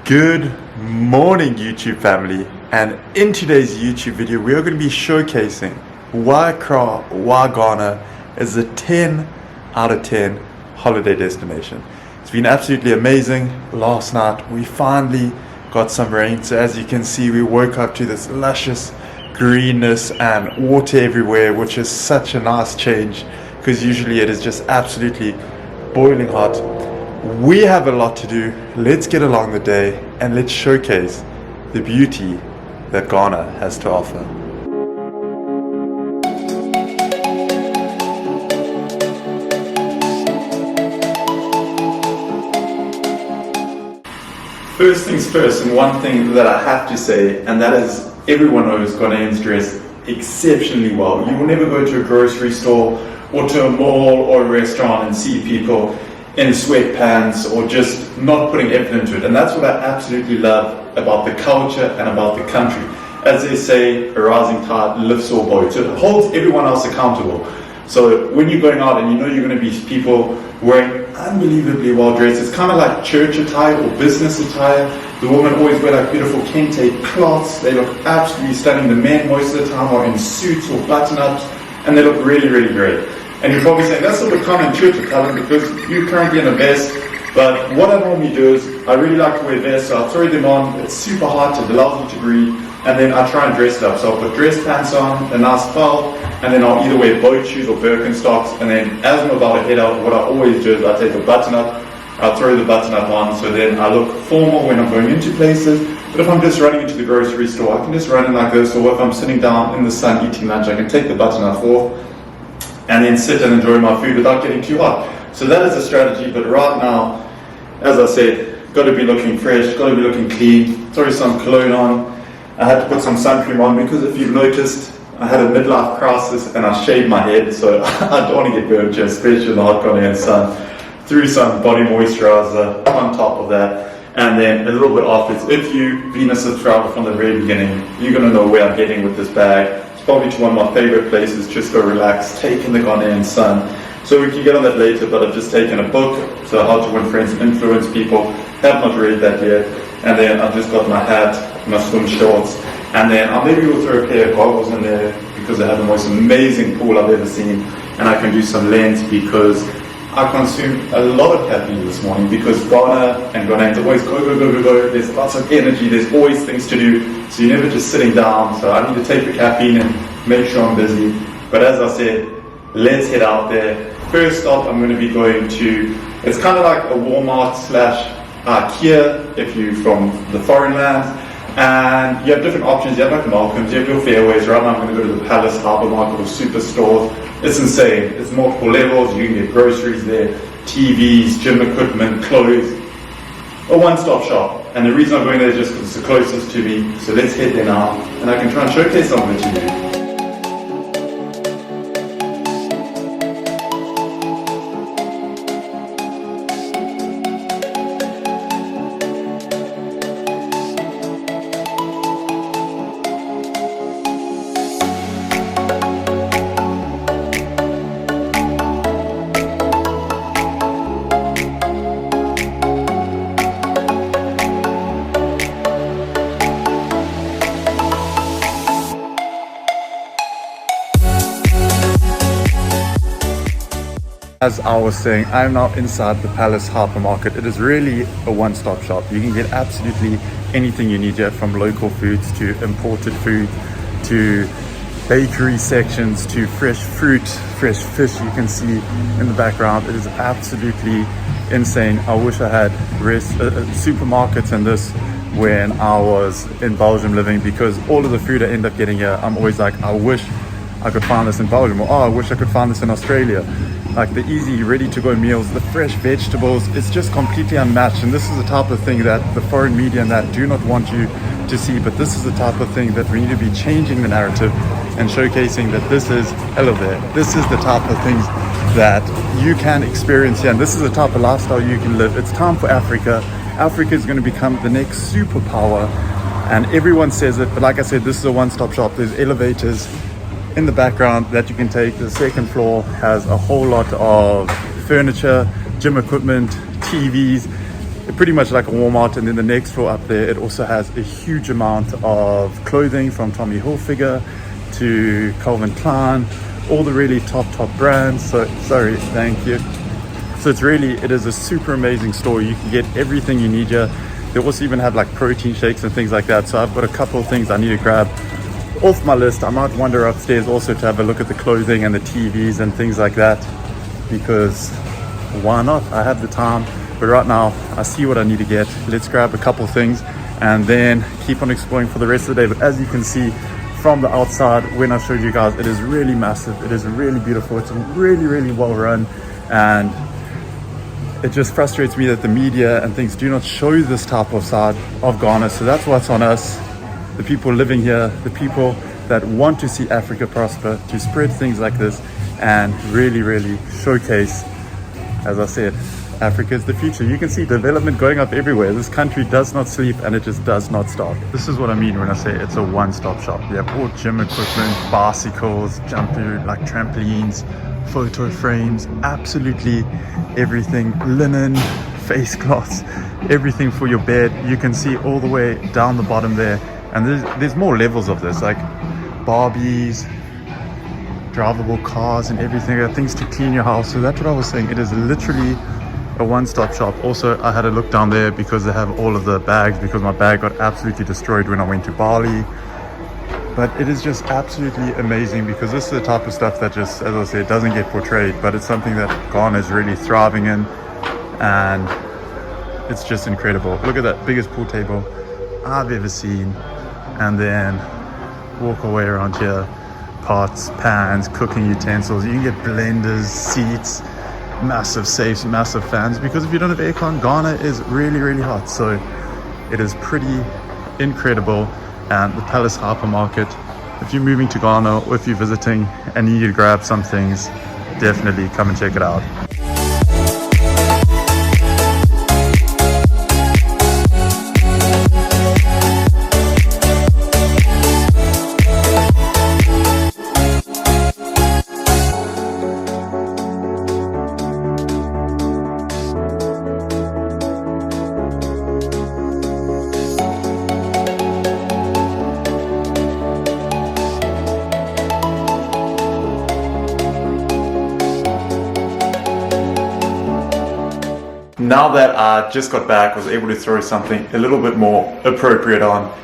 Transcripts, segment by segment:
Good morning, YouTube family, and in today's YouTube video we are going to be showcasing why Accra, why Ghana is a 10 out of 10 holiday destination. It's been absolutely amazing. Last night we finally got some rain, so as you can see we woke up to this luscious greenness and water everywhere, which is such a nice change because usually it is just absolutely boiling hot. We have a lot to do. Let's get along the day and let's showcase the beauty that Ghana has to offer. First things first, and one thing that I have to say, and that is everyone knows Ghanaians dress exceptionally well. You will never go to a grocery store or to a mall or a restaurant and see people in sweatpants or just not putting effort into it. And that's what I absolutely love about the culture and about the country. As they say, a rising tide lifts all boats. It holds everyone else accountable. So when you're going out and you know you're going to be people wearing unbelievably well dressed, it's kind of like church attire or business attire. The women always wear like beautiful kente cloths. They look absolutely stunning. The men most of the time are in suits or button-ups, and they look really, really great. And you're probably saying, that's a bit common church attire because you're currently in a vest. But what I normally do is, I really like to wear vests, so I throw them on. It's super hot, it allows you to breathe, and then I try and dress it up. So I'll put dress pants on, a nice belt, and then I'll either wear boat shoes or Birkenstocks. And then as I'm about to head out, what I always do is I take a button up, I'll throw the button up on, so then I look formal when I'm going into places. But if I'm just running into the grocery store, I can just run in like this, or if I'm sitting down in the sun eating lunch, I can take the button up off and then sit and enjoy my food without getting too hot. So that is a strategy, but right now, as I said, got to be looking fresh, got to be looking clean, throw some cologne on. I had to put some sun cream on because if you've noticed, I had a midlife crisis and I shaved my head, so I don't want to get burnt, especially in the hot Ghanaian sun. Threw some body moisturizer on top of that, and then a little bit afterwards. If you've been a subscriber from the very beginning, you're going to know where I'm getting with this bag. Probably to one of my favorite places, just go relax, take in the Ghanaian sun. So we can get on that later, but I've just taken a book, so How to Win Friends and Influence People. Have not read that yet. And then I've just got my hat, my swim shorts, and then I maybe will throw a pair of goggles in there because they have the most amazing pool I've ever seen, and I can do some lens because I consumed a lot of caffeine this morning because Ghana and Ghanaians always go. There's lots of energy, there's always things to do, so you're never just sitting down. So I need to take the caffeine and make sure I'm busy. But as I said, let's head out there. First stop, I'm going to be going to, it's kind of like a Walmart / IKEA if you're from the foreign lands. And you have different options. You have like Malcolm's, you have your Fairways. Right now I'm going to go to the Palace Hypermarket or Superstores. It's insane. It's multiple levels. You can get groceries there, TVs, gym equipment, clothes. A one-stop shop. And the reason I'm going there is just because it's the closest to me. So let's head there now, and I can try and showcase some of it to you. As I was saying, I'm now inside the Palace Hypermarket. It is really a one-stop shop. You can get absolutely anything you need here, from local foods to imported food to bakery sections to fresh fruit, fresh fish. You can see in the background, it is absolutely insane. I wish I had supermarkets in this when I was in Belgium living, because all of the food I end up getting here, I'm always like, I wish I could find this in Belgium, or I wish I could find this in Australia. Like the easy, ready-to-go meals, the fresh vegetables, it's just completely unmatched. And this is the type of thing that the foreign media and that do not want you to see. But this is the type of thing that we need to be changing the narrative and showcasing that this is hello there. This is the type of things that you can experience here, and this is the type of lifestyle you can live. It's time for Africa. Africa is going to become the next superpower, and everyone says it. But like I said, this is a one-stop shop. There's elevators in the background that you can take. The second floor has a whole lot of furniture, gym equipment, TVs. pretty much like a Walmart. And then the next floor up there, it also has a huge amount of clothing from Tommy Hilfiger to Calvin Klein, all the really top brands. So sorry, thank you. So it is a super amazing store. You can get everything you need here. They also even have like protein shakes and things like that. So I've got a couple of things I need to grab off my list. I might wander upstairs also to have a look at the clothing and the TVs and things like that, because why not? I have the time. But right now I see what I need to get. Let's grab a couple things and then keep on exploring for the rest of the day. But as you can see from the outside, when I showed you guys, it is really massive. It is really beautiful. It's really well run, and it just frustrates me that the media and things do not show this type of side of Ghana. So that's what's on us, the people living here, the people that want to see Africa prosper, to spread things like this and really showcase, as I said, Africa is the future. You can see development going up everywhere. This country does not sleep, and it just does not stop. This is what I mean when I say it's a one-stop shop. You have all gym equipment, bicycles, like trampolines, photo frames, absolutely everything, linen, face cloths, everything for your bed. You can see all the way down the bottom there, and there's more levels of this, like Barbies, drivable cars and everything, things to clean your house. So that's what I was saying, it is literally a one-stop shop. Also, I had a look down there because they have all of the bags, because my bag got absolutely destroyed when I went to Bali. But it is just absolutely amazing, because this is the type of stuff that just, as I said, doesn't get portrayed, but it's something that Ghana is really thriving in, and it's just incredible. Look at that, biggest pool table I've ever seen. And then walk away around here, pots, pans, cooking utensils. You can get blenders, seats, massive safes, massive fans, because if you don't have aircon, Ghana is really hot. So it is pretty incredible. And the Palace Hypermarket, if you're moving to Ghana or if you're visiting and you need to grab some things, definitely come and check it out. Now that I just got back, was able to throw something a little bit more appropriate on,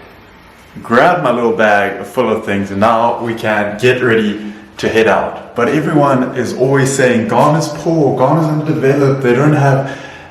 grab my little bag full of things, and now we can get ready to head out. But everyone is always saying Ghana's poor, Ghana's underdeveloped, they don't have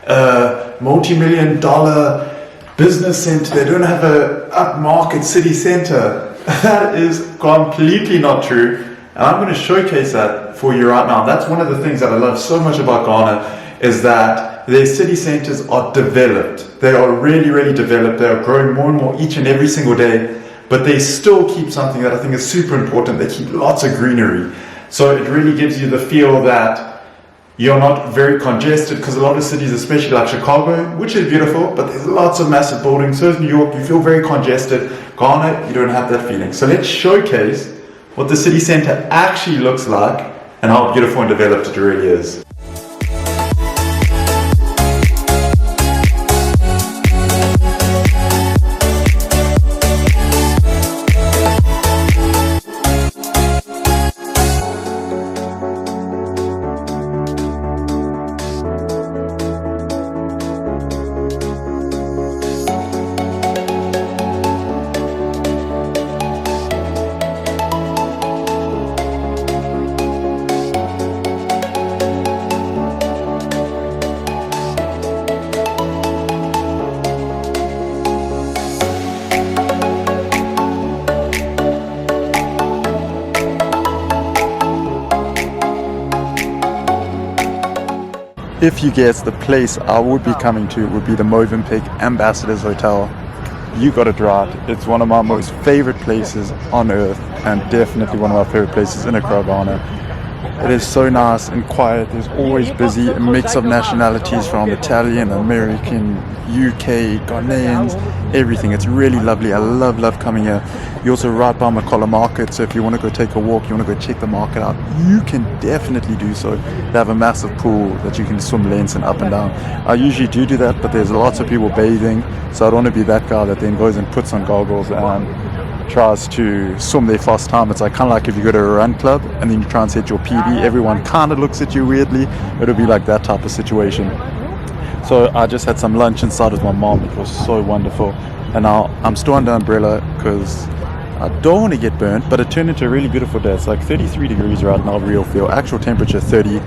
a multi-million-dollar business center, they don't have a upmarket city center. That is completely not true, and I'm going to showcase that for you right now. That's one of the things that I love so much about Ghana, is that their city centers are developed. They are really developed. They are growing more and more each and every single day, but they still keep something that I think is super important. They keep lots of greenery. So it really gives you the feel that you're not very congested, because a lot of cities, especially like Chicago, which is beautiful, but there's lots of massive buildings. So is New York, you feel very congested. Ghana, you don't have that feeling. So let's showcase what the city center actually looks like and how beautiful and developed it really is. If you guess, the place I would be coming to would be the Movenpick Ambassadors Hotel. You got it right. It's one of my most favorite places on earth, and definitely one of my favorite places in Accra, Ghana. It is so nice and quiet. There's always busy, a mix of nationalities from Italian, American, UK, Ghanaians, everything. It's really lovely. I love coming here. You're also right by McCullough Market, so if you want to go take a walk, you want to go check the market out, you can definitely do so. They have a massive pool that you can swim lanes and up and down. I usually do that, but there's lots of people bathing, so I don't want to be that guy that then goes and puts on goggles and tries to swim their fast time. It's like kind of like if you go to a run club and then you try and set your PB, everyone kind of looks at you weirdly. It'll be like that type of situation. So I just had some lunch inside with my mom. It was so wonderful. And now I'm still under umbrella because I don't want to get burnt, but it turned into a really beautiful day. It's like 33 degrees right now, real feel. Actual temperature 30.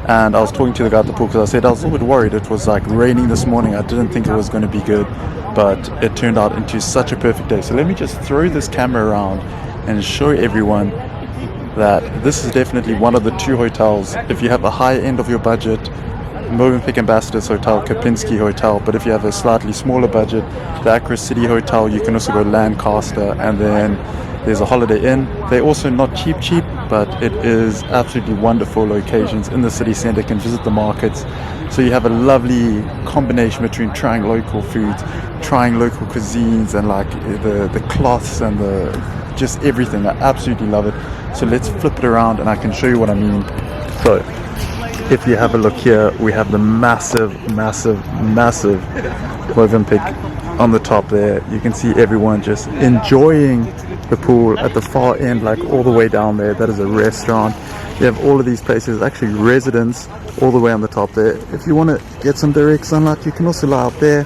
And I was talking to the guy at the pool because I said I was a little bit worried. It was like raining this morning. I didn't think it was going to be good, but it turned out into such a perfect day. So let me just throw this camera around and show everyone that this is definitely one of the 2 hotels. If you have a high end of your budget, Movenpick Ambassadors Hotel, Kempinski Hotel, but if you have a slightly smaller budget, the Accra City Hotel, you can also go Lancaster, and then there's a Holiday Inn. They're also not cheap, but it is absolutely wonderful locations in the city centre. You can visit the markets. So you have a lovely combination between trying local foods, trying local cuisines, and like the cloths and the just everything. I absolutely love it. So let's flip it around and I can show you what I mean. So if you have a look here, we have the massive Movenpick on the top there. You can see everyone just enjoying the pool. At the far end, like all the way down there, that is a restaurant. You have all of these places, actually residents all the way on the top there. If you want to get some direct sunlight, you can also lie out there.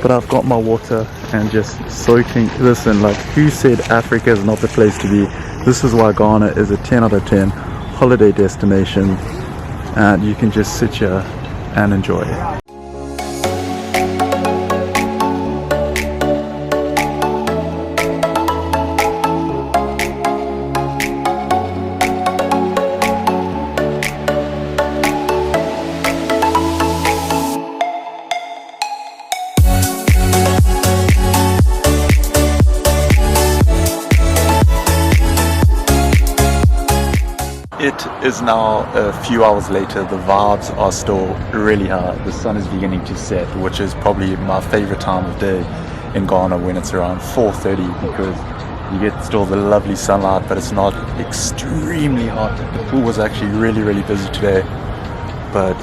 But I've got my water and just soaking. Listen, like, who said Africa is not the place to be? This is why Ghana is a 10 out of 10 holiday destination, and you can just sit here and enjoy it. It is now a few hours later. The vibes are still really high. The sun is beginning to set, which is probably my favorite time of day in Ghana, when it's around 4:30, because you get still the lovely sunlight, but it's not extremely hot. The pool was actually really busy today, but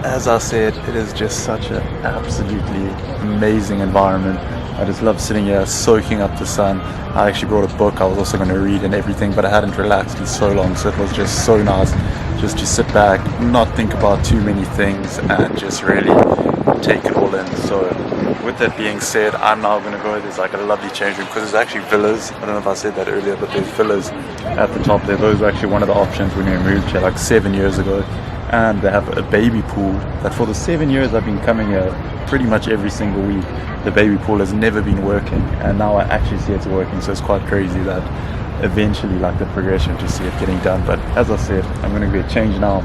as I said, it is just such an absolutely amazing environment. I just love sitting here soaking up the sun. I actually brought a book I was also going to read and everything, but I hadn't relaxed in so long, so it was just so nice just to sit back, not think about too many things, and just really take it all in. So with that being said, I'm now going to go. There's like a lovely change room, because there's actually villas. I don't know if I said that earlier, but there's villas at the top there. Those were actually one of the options when we moved here like 7 years ago. And they have a baby pool that for the 7 years I've been coming here pretty much every single week, the baby pool has never been working, and now I actually see it's working. So it's quite crazy that eventually, like, the progression to see it getting done. But as I said, I'm going to get changed now.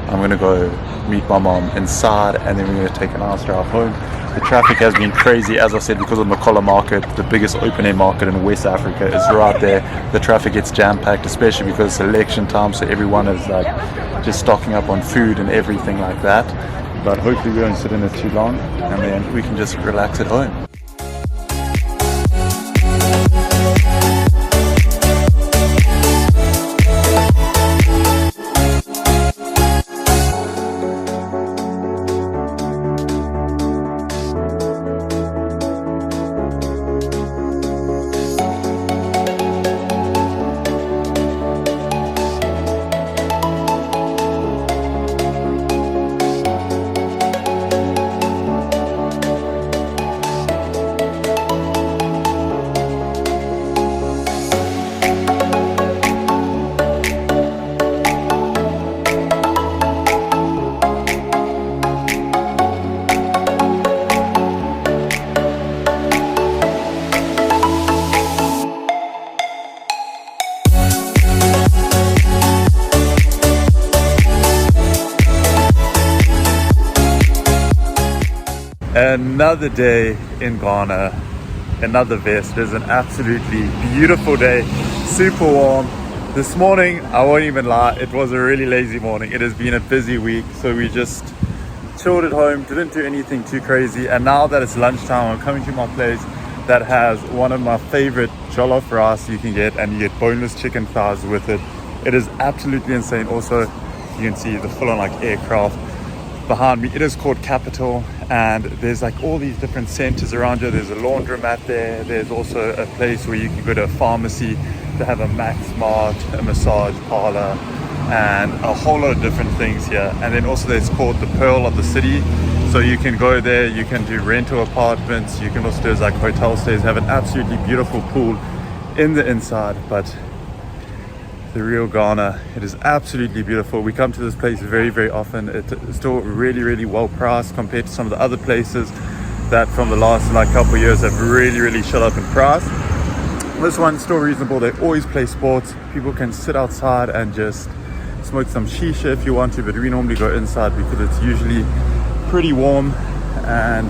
I'm going to go meet my mom inside, and then we're going to take a nice drive home. The traffic has been crazy, as I said, because of McCullough Market, the biggest open-air market in West Africa, is right there. The traffic gets jam-packed, especially because it's election time, so everyone is like just stocking up on food and everything like that. But hopefully we don't sit in it too long, and then we can just relax at home. Another day in Ghana, another vest. It is an absolutely beautiful day, super warm. This morning, I won't even lie, it was a really lazy morning. It has been a busy week, so we just chilled at home, didn't do anything too crazy. And now that it's lunchtime, I'm coming to my place that has one of my favorite jollof rice you can get, and you get boneless chicken thighs with it. It is absolutely insane. Also, you can see the full-on like aircraft behind me. It is called Capital, and there's like all these different centers around you. There's a laundromat there. There's also a place where you can go to a pharmacy to have a Max Mart, a massage parlor, and a whole lot of different things here. And then also there's called the Pearl of the City. So you can go there, you can do rental apartments, you can also do like hotel stays, have an absolutely beautiful pool in the inside. But the real Ghana, it is absolutely beautiful. We come to this place very, very often. It's still really, really well priced compared to some of the other places that from the last like couple of years have really, really shot up in price. This one's still reasonable. They always play sports. People can sit outside and just smoke some shisha if you want to, but we normally go inside because it's usually pretty warm. And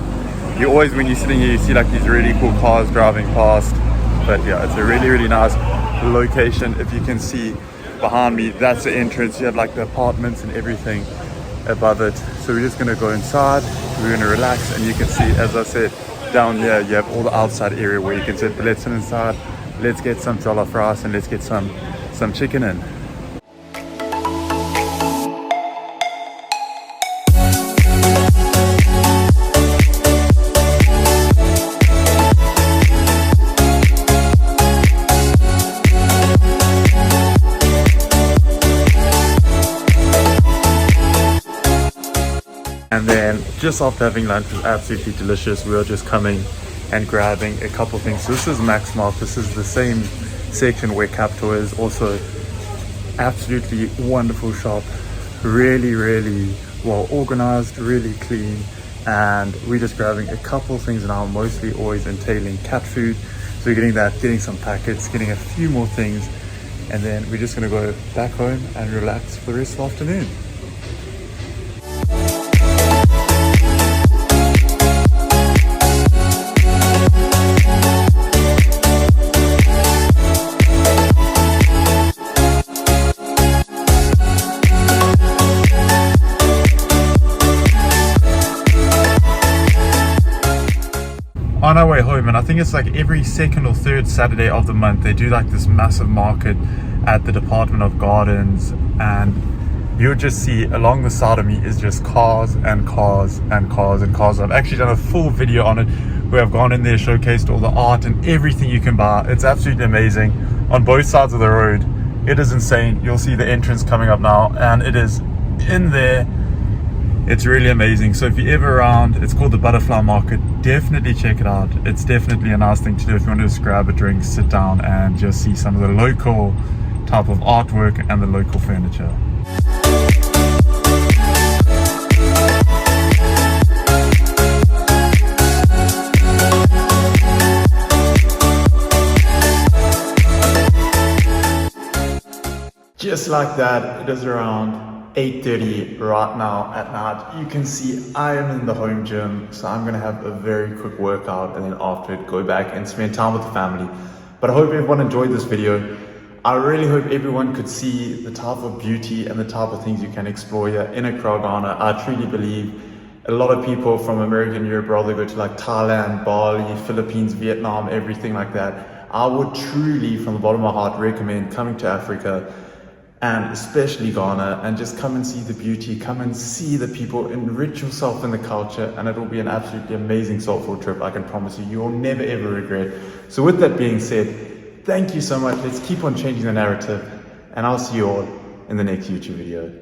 you always, when you're sitting here, you see like these really cool cars driving past. But yeah, it's a really, really nice location. If you can see behind me, that's the entrance. You have like the apartments and everything above it. So we're just gonna go inside, we're gonna relax, and you can see, as I said, down here you have all the outside area where you can sit. But let's sit inside, let's get some jollof rice, and let's get some chicken in. And then just after having lunch, was absolutely delicious, we are just coming and grabbing a couple things. So this is Max Mart. This is the same section where Capital is. Also absolutely wonderful shop, really, really well organized, really clean. And we're just grabbing a couple things now, mostly always entailing cat food. So we're getting that, getting some packets, getting a few more things, and then we're just gonna go back home and relax for the rest of the afternoon. On our way home, and I think it's like every second or third Saturday of the month, they do like this massive market at the Department of Gardens, and you'll just see along the side of me is just cars and cars and cars and cars. I've actually done a full video on it where I've gone in there, showcased all the art and everything you can buy. It's absolutely amazing on both sides of the road. It is insane. You'll see the entrance coming up now, and it is in there. It's really amazing. So if you're ever around, it's called the Butterfly Market. Definitely check it out. It's definitely a nice thing to do if you want to just grab a drink, sit down, and just see some of the local type of artwork and the local furniture. Just like that, it is around 8:30 right now at night. You can see I am in the home gym, so I'm gonna have a very quick workout and then after it go back and spend time with the family. But I hope everyone enjoyed this video. I really hope everyone could see the type of beauty and the type of things you can explore here in Accra, Ghana. I truly believe a lot of people from America and Europe rather go to like Thailand, Bali, Philippines, Vietnam, everything like that. I would truly, from the bottom of my heart, recommend coming to Africa, and especially Ghana, and just come and see the beauty, come and see the people, enrich yourself in the culture, and it will be an absolutely amazing soulful trip. I can promise you, you will never ever regret. So with that being said, thank you so much. Let's keep on changing the narrative, and I'll see you all in the next YouTube video.